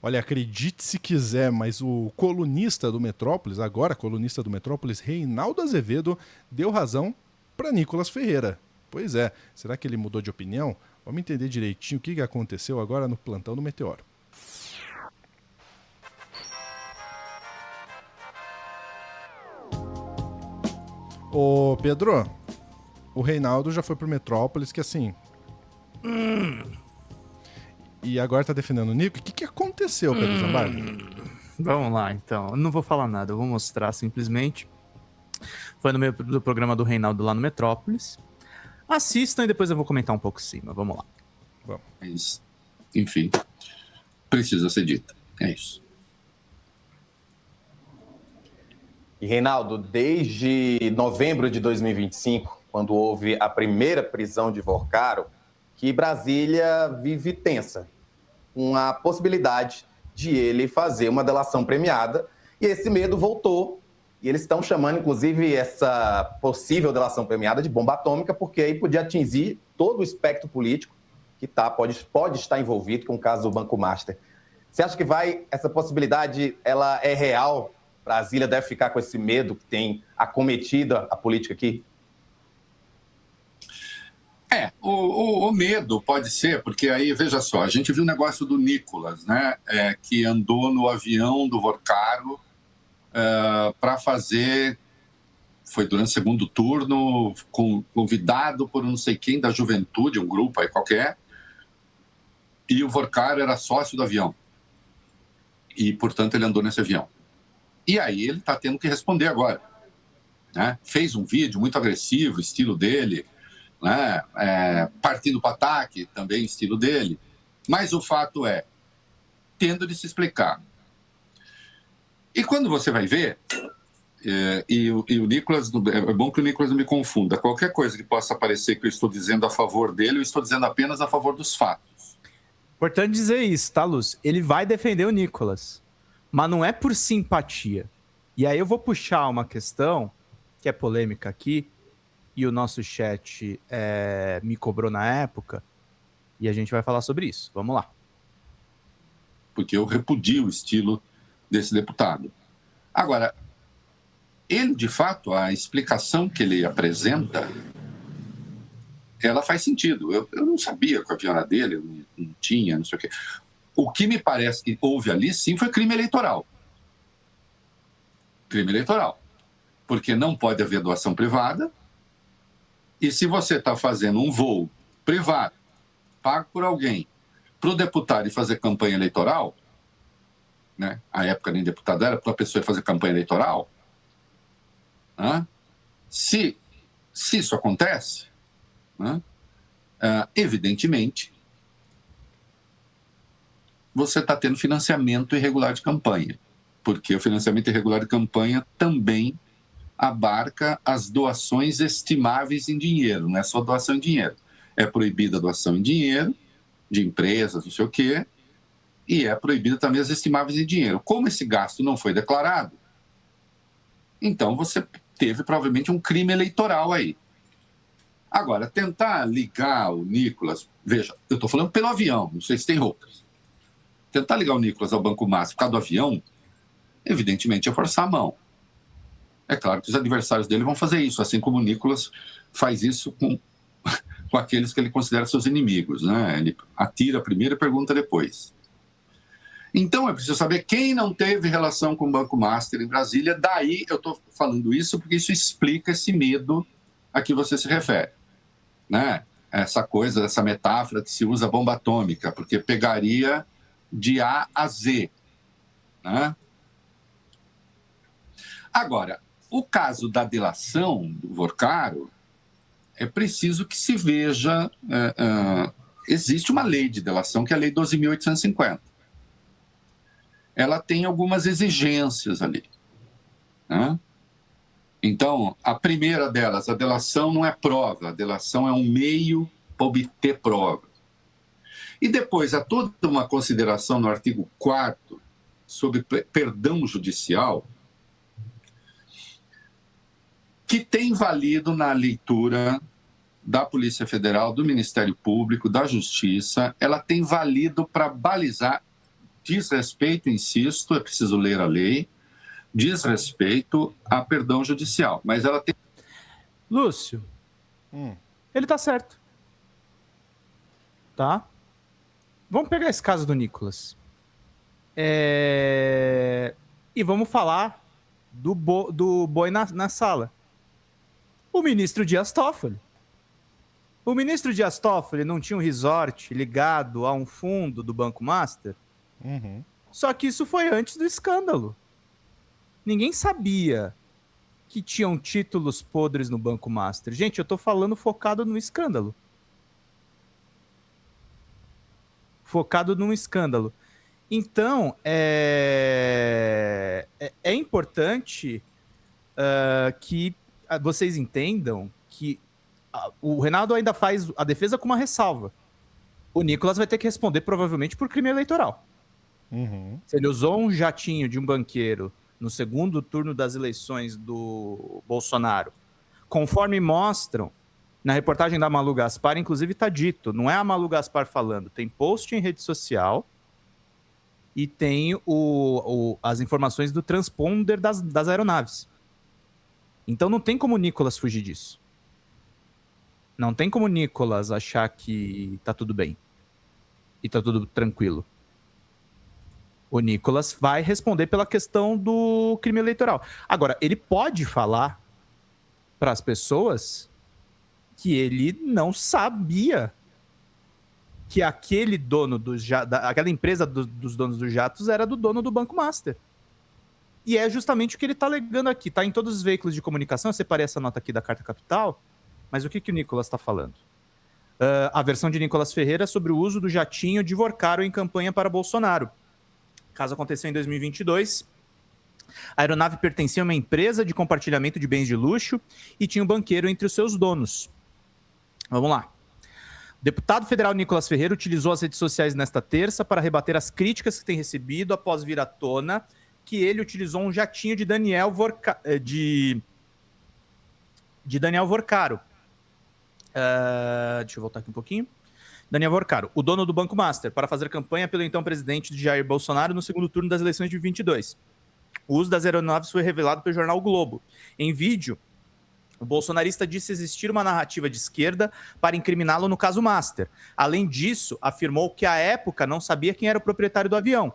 Olha, acredite se quiser, mas o colunista do Metrópolis, agora colunista do Metrópolis, Reinaldo Azevedo, deu razão para Nicolas Ferreira. Pois é, será que ele mudou de opinião? Vamos entender direitinho o que aconteceu agora no plantão do Meteoro. Ô Pedro, o Reinaldo já foi pro Metrópolis, que assim... E agora tá defendendo o Nico. O que aconteceu, Pedro Zambardi? Vamos lá, então. Eu não vou falar nada, eu vou mostrar simplesmente. Foi no meio do programa do Reinaldo lá no Metrópolis. Assistam e depois eu vou comentar um pouco em cima. Vamos lá. Vamos. É isso. Enfim, precisa ser dito. É isso. E, Reinaldo, desde novembro de 2025, quando houve a primeira prisão de Vorcaro, que Brasília vive tensa, com a possibilidade de ele fazer uma delação premiada, e esse medo voltou, e eles estão chamando, inclusive, essa possível delação premiada de bomba atômica, porque aí podia atingir todo o espectro político que pode estar envolvido com o caso do Banco Master. Você acha que essa possibilidade ela é real? Brasília deve ficar com esse medo que tem acometido a política aqui? O medo pode ser, porque aí, veja só, a gente viu o negócio do Nicolas, né, que andou no avião do Vorcaro para fazer, foi durante o segundo turno, convidado por não sei quem da juventude, um grupo aí qualquer, e o Vorcaro era sócio do avião. E, portanto, ele andou nesse avião. E aí ele está tendo que responder agora. Né? Fez um vídeo muito agressivo, estilo dele, né? Partindo para ataque, também estilo dele. Mas o fato é, tendo de se explicar. E quando você vai ver, e o Nicolas, é bom que o Nicolas não me confunda, qualquer coisa que possa parecer que eu estou dizendo a favor dele, eu estou dizendo apenas a favor dos fatos. Importante dizer isso, tá, Lúcio? Ele vai defender o Nicolas, mas não é por simpatia. E aí eu vou puxar uma questão que é polêmica aqui, e o nosso chat me cobrou na época, e a gente vai falar sobre isso. Vamos lá. Porque eu repudio o estilo desse deputado. Agora, ele, de fato, a explicação que ele apresenta, ela faz sentido. Eu não sabia que o avião era dele, não tinha, não sei o quê. O que me parece que houve ali, sim, foi crime eleitoral. Crime eleitoral. Porque não pode haver doação privada. E se você está fazendo um voo privado, pago por alguém, para o deputado ir fazer campanha eleitoral, né? A época nem deputado era, para a pessoa ir fazer campanha eleitoral, né? Se isso acontece, né? Evidentemente, você está tendo financiamento irregular de campanha, porque o financiamento irregular de campanha também abarca as doações estimáveis em dinheiro, não é só doação em dinheiro. É proibida a doação em dinheiro, de empresas, não sei o quê, e é proibida também as estimáveis em dinheiro. Como esse gasto não foi declarado, então você teve provavelmente um crime eleitoral aí. Agora, tentar ligar o Nicolas... Veja, eu estou falando pelo avião, não sei se tem outras. Tentar ligar o Nicolas ao Banco Master por causa do avião, evidentemente é forçar a mão. É claro que os adversários dele vão fazer isso, assim como o Nicolas faz isso com aqueles que ele considera seus inimigos, né? Ele atira primeiro e pergunta depois. Então é preciso saber quem não teve relação com o Banco Master em Brasília. Daí eu estou falando isso porque isso explica esse medo a que você se refere, né? Essa coisa, essa metáfora que se usa bomba atômica, porque pegaria de A a Z, né? Agora, o caso da delação do Vorcaro, é preciso que se veja... existe uma lei de delação, que é a Lei 12.850. Ela tem algumas exigências ali, né? Então, a primeira delas, a delação não é prova, a delação é um meio para obter prova. E depois, há toda uma consideração no artigo 4º sobre perdão judicial, que tem valido na leitura da Polícia Federal, do Ministério Público, da Justiça, ela tem valido para balizar diz respeito, insisto, é preciso ler a lei, diz respeito a perdão judicial, mas ela tem... Lúcio, ele tá certo. Tá? Vamos pegar esse caso do Nicolas. E vamos falar do boi na sala. O ministro Dias Toffoli. O ministro Dias Toffoli não tinha um resort ligado a um fundo do Banco Master? Só que isso foi antes do escândalo. Ninguém sabia que tinham títulos podres no Banco Master. Gente, eu tô falando focado no escândalo. Focado num escândalo. Então, é importante que vocês entendam que o Reinaldo ainda faz a defesa com uma ressalva. O Nicolas vai ter que responder provavelmente por crime eleitoral. Se ele usou um jatinho de um banqueiro no segundo turno das eleições do Bolsonaro, conforme mostram na reportagem da Malu Gaspar, inclusive está dito, não é a Malu Gaspar falando, tem post em rede social e tem as informações do transponder das aeronaves. Então não tem como o Nicolas fugir disso. Não tem como o Nicolas achar que tá tudo bem e tá tudo tranquilo. O Nicolas vai responder pela questão do crime eleitoral. Agora, ele pode falar para as pessoas que ele não sabia que aquele dono aquela empresa dos donos dos jatos era do dono do Banco Master. E é justamente o que ele está alegando aqui. Está em todos os veículos de comunicação. Eu separei essa nota aqui da Carta Capital. Mas o que o Nicolas está falando? A versão de Nicolas Ferreira sobre o uso do jatinho de Vorcaro em campanha para Bolsonaro. O caso aconteceu em 2022. A aeronave pertencia a uma empresa de compartilhamento de bens de luxo e tinha um banqueiro entre os seus donos. Vamos lá. O deputado federal Nicolas Ferreira utilizou as redes sociais nesta terça para rebater as críticas que tem recebido após vir à tona que ele utilizou um jatinho de Daniel Vorcaro. Deixa eu voltar aqui um pouquinho. Daniel Vorcaro, o dono do Banco Master, para fazer campanha pelo então presidente Jair Bolsonaro no segundo turno das eleições de 2022. O uso das aeronaves foi revelado pelo jornal o Globo. Em vídeo, o bolsonarista disse existir uma narrativa de esquerda para incriminá-lo no caso Master. Além disso, afirmou que à época não sabia quem era o proprietário do avião.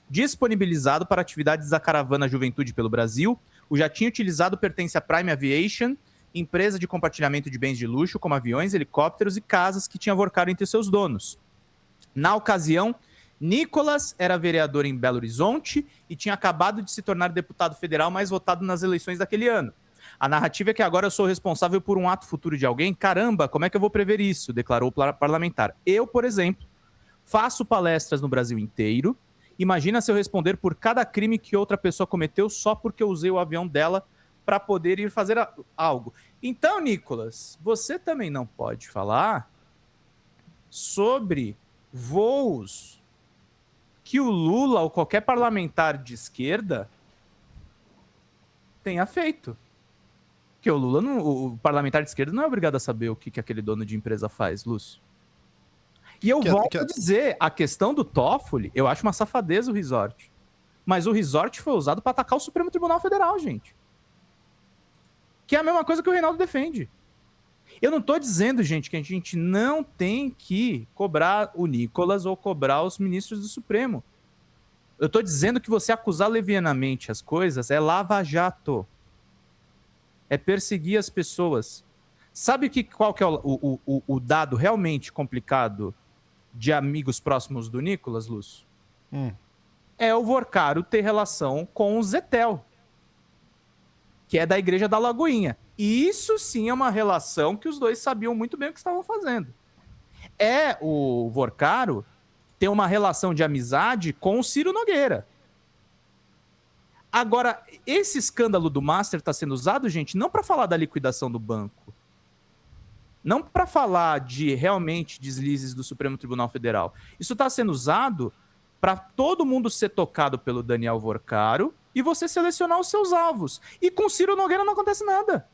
Disponibilizado para atividades da caravana Juventude pelo Brasil, o jatinho utilizado pertence à Prime Aviation, empresa de compartilhamento de bens de luxo, como aviões, helicópteros e casas que tinha Vorcaro entre seus donos. Na ocasião, Nicolas era vereador em Belo Horizonte e tinha acabado de se tornar deputado federal mais votado nas eleições daquele ano. A narrativa é que agora eu sou responsável por um ato futuro de alguém? Caramba, como é que eu vou prever isso? Declarou o parlamentar. Eu, por exemplo, faço palestras no Brasil inteiro. Imagina se eu responder por cada crime que outra pessoa cometeu só porque eu usei o avião dela para poder ir fazer algo. Então, Nicolas, você também não pode falar sobre voos que o Lula ou qualquer parlamentar de esquerda tenha feito. Porque o Lula, o parlamentar de esquerda não é obrigado a saber o que aquele dono de empresa faz, Lúcio. E eu volto a dizer, a questão do Toffoli, eu acho uma safadeza o resort. Mas o resort foi usado para atacar o Supremo Tribunal Federal, gente. Que é a mesma coisa que o Reinaldo defende. Eu não estou dizendo, gente, que a gente não tem que cobrar o Nicolas ou cobrar os ministros do Supremo. Eu estou dizendo que você acusar levianamente as coisas é lava-jato. É perseguir as pessoas. Sabe qual que é o dado realmente complicado de amigos próximos do Nicolas, Lúcio? É o Vorcaro ter relação com o Zetel, que é da Igreja da Lagoinha. E isso sim é uma relação que os dois sabiam muito bem o que estavam fazendo. É o Vorcaro ter uma relação de amizade com o Ciro Nogueira. Agora, esse escândalo do Master está sendo usado, gente, não para falar da liquidação do banco, não para falar de realmente deslizes do Supremo Tribunal Federal. Isso está sendo usado para todo mundo ser tocado pelo Daniel Vorcaro e você selecionar os seus alvos. E com Ciro Nogueira não acontece nada.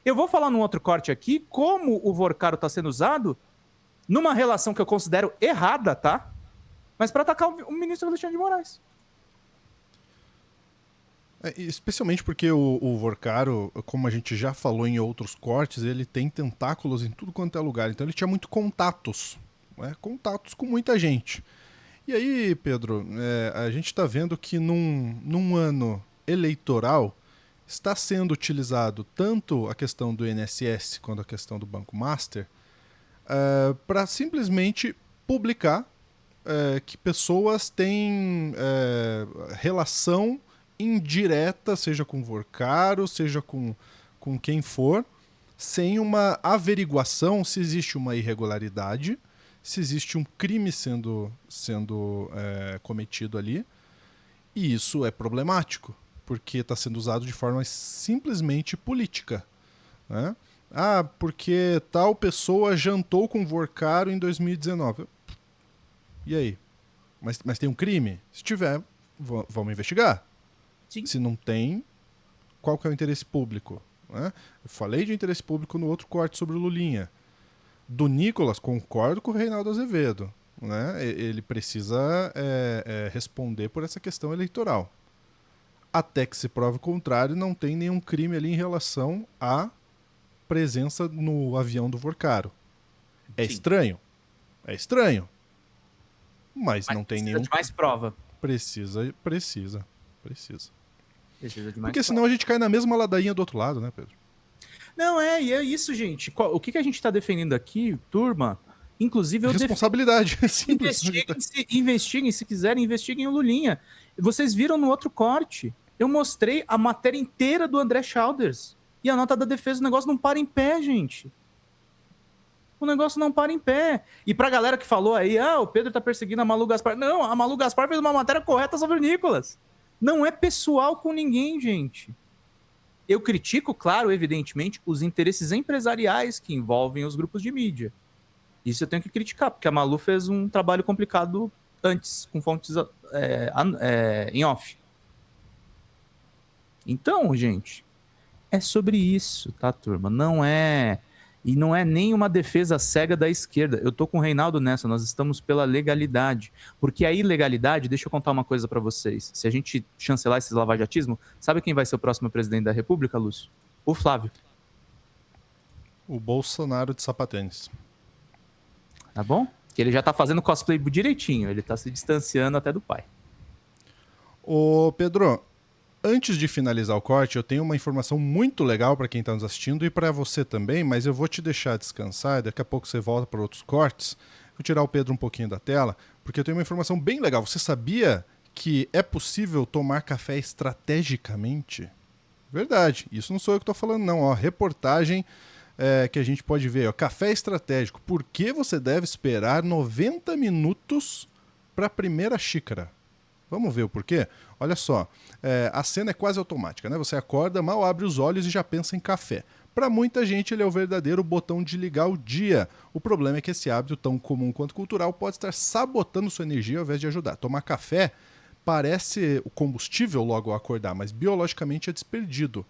Eu vou falar num outro corte aqui como o Vorcaro está sendo usado numa relação que eu considero errada, tá? mas para atacar o ministro Alexandre de Moraes. Especialmente porque o Vorcaro, como a gente já falou em outros cortes, ele tem tentáculos em tudo quanto é lugar. Então ele tinha muito contatos, né? Contatos com muita gente. E aí, Pedro, a gente está vendo que num ano eleitoral está sendo utilizado tanto a questão do INSS quanto a questão do Banco Master para simplesmente publicar que pessoas têm relação indireta, seja com Vorcaro, seja com quem for, sem uma averiguação se existe uma irregularidade, se existe um crime sendo cometido ali. E isso é problemático, porque está sendo usado de forma simplesmente política, né? Ah, porque tal pessoa jantou com Vorcaro em 2019. E aí? Mas tem um crime? Se tiver, vamos investigar. Sim. Se não tem, qual que é o interesse público? Né? Eu falei de interesse público no outro corte sobre o Lulinha. Do Nicolas, concordo com o Reinaldo Azevedo. Né? Ele precisa responder por essa questão eleitoral. Até que se prove o contrário, não tem nenhum crime ali em relação à presença no avião do Vorcaro. É Sim. estranho? É estranho. Mas não tem nenhum... de mais prova. Precisa. Precisa de mais Porque senão a gente cai na mesma ladainha do outro lado, né, Pedro? Não, e é isso, gente. O que a gente está defendendo aqui, turma? Inclusive, eu responsabilidade. Simples. Investiguem, se quiserem, investiguem o Lulinha. Vocês viram no outro corte. Eu mostrei a matéria inteira do André Chalders. E a nota da defesa, o negócio não para em pé, gente. O negócio não para em pé. E pra galera que falou aí, o Pedro tá perseguindo a Malu Gaspar. Não, a Malu Gaspar fez uma matéria correta sobre o Nicolas. Não é pessoal com ninguém, gente. Eu critico, claro, evidentemente, os interesses empresariais que envolvem os grupos de mídia. Isso eu tenho que criticar, porque a Malu fez um trabalho complicado antes, com fontes em off. Então, gente, é sobre isso, tá, turma? E não é nem uma defesa cega da esquerda. Eu tô com o Reinaldo nessa, nós estamos pela legalidade. Porque a ilegalidade, deixa eu contar uma coisa pra vocês. Se a gente chancelar esse lavajatismo, sabe quem vai ser o próximo presidente da República, Lúcio? O Flávio. O Bolsonaro de sapatênis. Tá bom? Que ele já tá fazendo cosplay direitinho, ele tá se distanciando até do pai. Ô, Pedro, antes de finalizar o corte, eu tenho uma informação muito legal para quem está nos assistindo e para você também, mas eu vou te deixar descansar, daqui a pouco você volta para outros cortes. Vou tirar o Pedro um pouquinho da tela, porque eu tenho uma informação bem legal. Você sabia que é possível tomar café estrategicamente? Verdade, isso não sou eu que estou falando não, reportagem que a gente pode ver, café estratégico. Por que você deve esperar 90 minutos para a primeira xícara? Vamos ver o porquê? Olha só, a cena é quase automática, né? Você acorda, mal abre os olhos e já pensa em café. Para muita gente, ele é o verdadeiro botão de ligar o dia. O problema é que esse hábito, tão comum quanto cultural, pode estar sabotando sua energia ao invés de ajudar. Tomar café parece o combustível logo ao acordar, mas biologicamente é desperdido.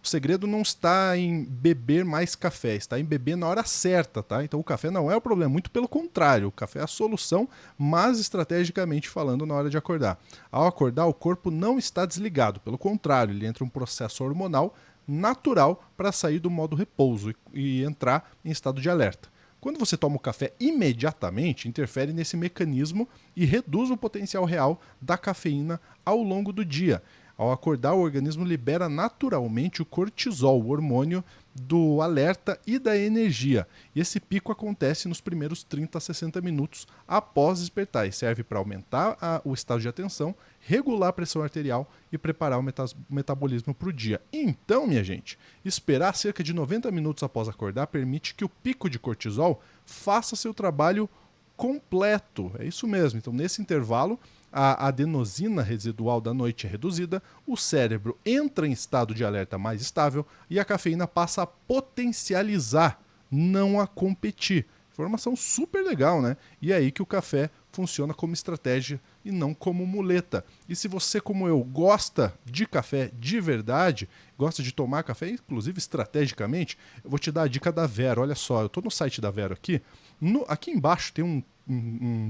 O segredo não está em beber mais café, está em beber na hora certa, tá? Então o café não é o problema, muito pelo contrário, o café é a solução, mas estrategicamente falando na hora de acordar. Ao acordar, o corpo não está desligado, pelo contrário, ele entra em um processo hormonal natural para sair do modo repouso e entrar em estado de alerta. Quando você toma o café imediatamente, interfere nesse mecanismo e reduz o potencial real da cafeína ao longo do dia. Ao acordar, o organismo libera naturalmente o cortisol, o hormônio do alerta e da energia. E esse pico acontece nos primeiros 30 a 60 minutos após despertar e serve para aumentar o estado de atenção, regular a pressão arterial e preparar o metabolismo para o dia. Então, minha gente, esperar cerca de 90 minutos após acordar permite que o pico de cortisol faça seu trabalho completo. É isso mesmo. Então, nesse intervalo, a adenosina residual da noite é reduzida, o cérebro entra em estado de alerta mais estável e a cafeína passa a potencializar, não a competir. Informação super legal, né? E é aí que o café funciona como estratégia e não como muleta. E se você, como eu, gosta de café de verdade, gosta de tomar café, inclusive estrategicamente, eu vou te dar a dica da Vero. Olha só, eu estou no site da Vero aqui. Aqui embaixo tem um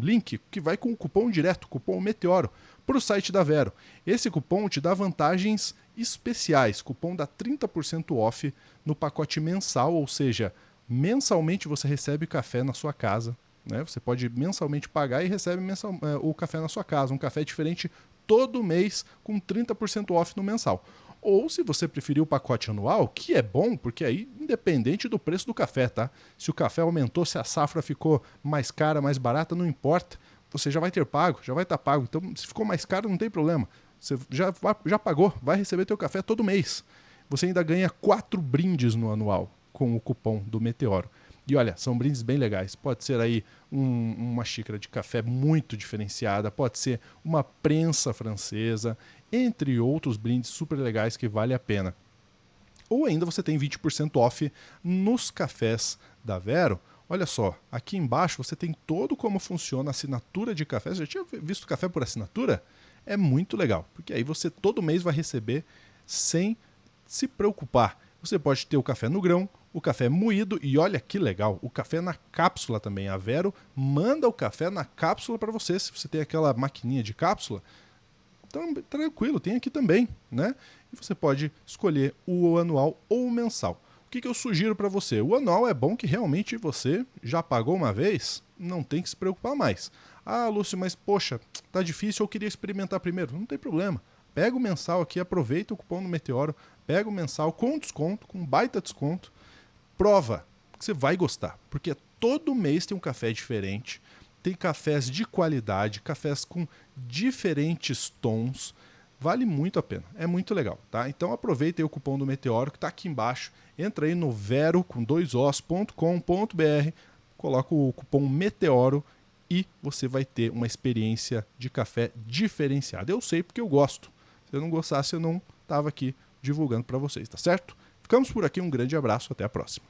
link que vai com o cupom direto, cupom Meteoro, para o site da Vero. Esse cupom te dá vantagens especiais. Cupom dá 30% off no pacote mensal, ou seja, mensalmente você recebe café na sua casa. Né? Você pode mensalmente pagar e recebe o café na sua casa. Um café diferente todo mês com 30% off no mensal. Ou se você preferir o pacote anual, que é bom, porque aí independente do preço do café, tá? Se o café aumentou, se a safra ficou mais cara, mais barata, não importa. Você já vai ter pago, já vai estar pago. Então, se ficou mais caro, não tem problema. Você já pagou, vai receber teu café todo mês. Você ainda ganha 4 brindes no anual com o cupom do Meteoro. E olha, são brindes bem legais. Pode ser aí uma xícara de café muito diferenciada, pode ser uma prensa francesa, entre outros brindes super legais que vale a pena. Ou ainda você tem 20% off nos cafés da Vero. Olha só, aqui embaixo você tem todo como funciona a assinatura de café. Você já tinha visto café por assinatura? É muito legal, porque aí você todo mês vai receber sem se preocupar. Você pode ter o café no grão, o café moído e olha que legal, o café na cápsula também. A Vero manda o café na cápsula para você. Se você tem aquela maquininha de cápsula, então tranquilo, tem aqui também, né? E você pode escolher o anual ou o mensal. O que eu sugiro para você? O anual é bom que realmente você já pagou uma vez, não tem que se preocupar mais. Ah, Lúcio, mas poxa, tá difícil, eu queria experimentar primeiro. Não tem problema. Pega o mensal aqui, aproveita o cupom do Meteoro, pega o mensal com desconto, com baita desconto, prova que você vai gostar, porque todo mês tem um café diferente, tem cafés de qualidade, cafés com diferentes tons, vale muito a pena, é muito legal, tá? Então aproveita aí o cupom do Meteoro que está aqui embaixo, entra aí no vero.com.br, coloca o cupom Meteoro e você vai ter uma experiência de café diferenciada. Eu sei porque eu gosto, se eu não gostasse eu não estava aqui divulgando para vocês, tá certo? Ficamos por aqui, um grande abraço, até a próxima.